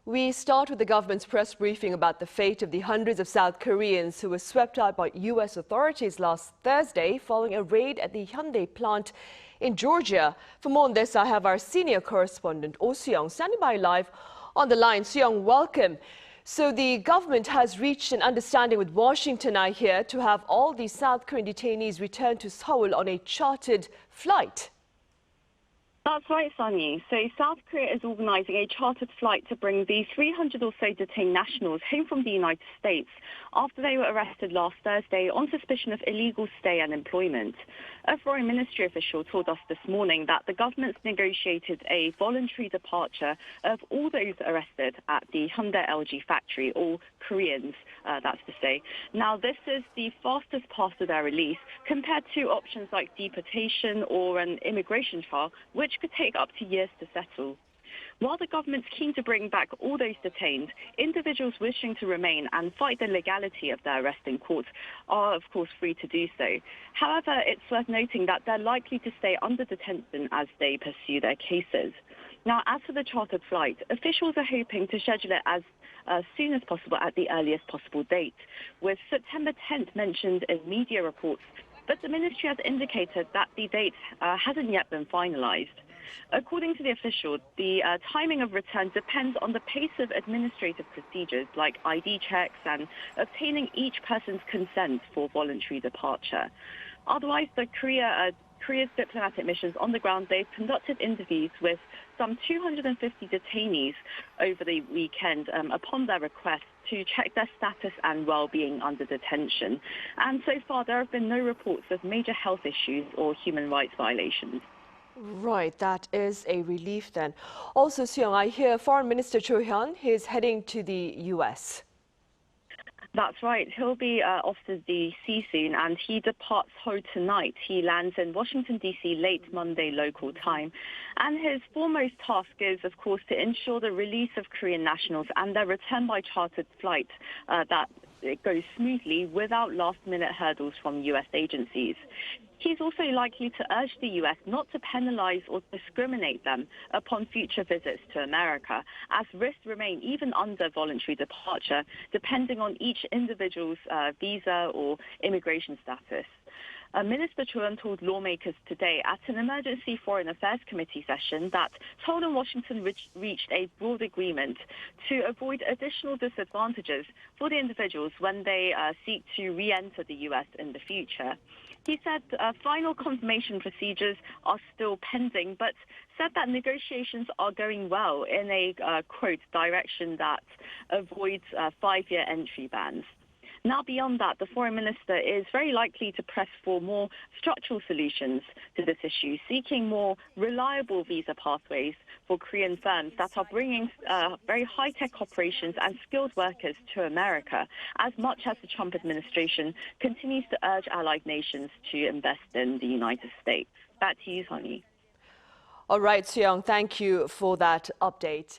We start with the government's press briefing about the fate of the hundreds of South Koreans who were swept out by U.S. authorities last Thursday following a raid at the Hyundai plant in Georgia. For more on this, I have our senior correspondent, Oh Soo-young, standing by live on the line. Soo-young, welcome. So the government has reached an understanding with Washington, I hear, to have all the South Korean detainees return to Seoul on a chartered flight. That's right, Sunny. So South Korea is organising a chartered flight to bring the 300 or so detained nationals home from the United States after they were arrested last Thursday on suspicion of illegal stay and employment. A foreign ministry official told us this morning that the government's negotiated a voluntary departure of all those arrested at the Hyundai-LG factory, all Koreans, that's to say. Now, this is the fastest path to their release compared to options like deportation or an immigration trial, which could take up to years to settle. While the government's keen to bring back all those detained, individuals wishing to remain and fight the legality of their arrest in court are, of course, free to do so. However, it's worth noting that they're likely to stay under detention as they pursue their cases. Now, as for the chartered flight, officials are hoping to schedule it as soon as possible at the earliest possible date, with September 10th mentioned in media reports. But the ministry has indicated that the date hasn't yet been finalized. According to the official, the timing of return depends on the pace of administrative procedures like ID checks and obtaining each person's consent for voluntary departure. Otherwise, Korea's diplomatic missions on the ground, they've conducted interviews with some 250 detainees over the weekend upon their request to check their status and well-being under detention. And so far, there have been no reports of major health issues or human rights violations. Right, that is a relief then. Also, Soo-young, I hear Foreign Minister Cho Hyun is heading to the U.S. That's right. He'll be off to D.C. soon, and he departs Seoul tonight. He lands in Washington, D.C. late Monday local time. And his foremost task is, of course, to ensure the release of Korean nationals and their return by chartered flight that it goes smoothly without last-minute hurdles from U.S. agencies. He's also likely to urge the U.S. not to penalize or discriminate them upon future visits to America, as risks remain even under voluntary departure, depending on each individual's visa or immigration status. Minister Cho told lawmakers today at an emergency foreign affairs committee session that Seoul and Washington reached a broad agreement to avoid additional disadvantages for the individuals when they seek to re-enter the U.S. in the future. He said final confirmation procedures are still pending, but said that negotiations are going well in a, quote, direction that avoids five-year entry bans. Now, beyond that, the foreign minister is very likely to press for more structural solutions to this issue, seeking more reliable visa pathways for Korean firms that are bringing very high-tech operations and skilled workers to America, as much as the Trump administration continues to urge allied nations to invest in the United States. Back to you, Honey. All right, Soo-young, thank you for that update.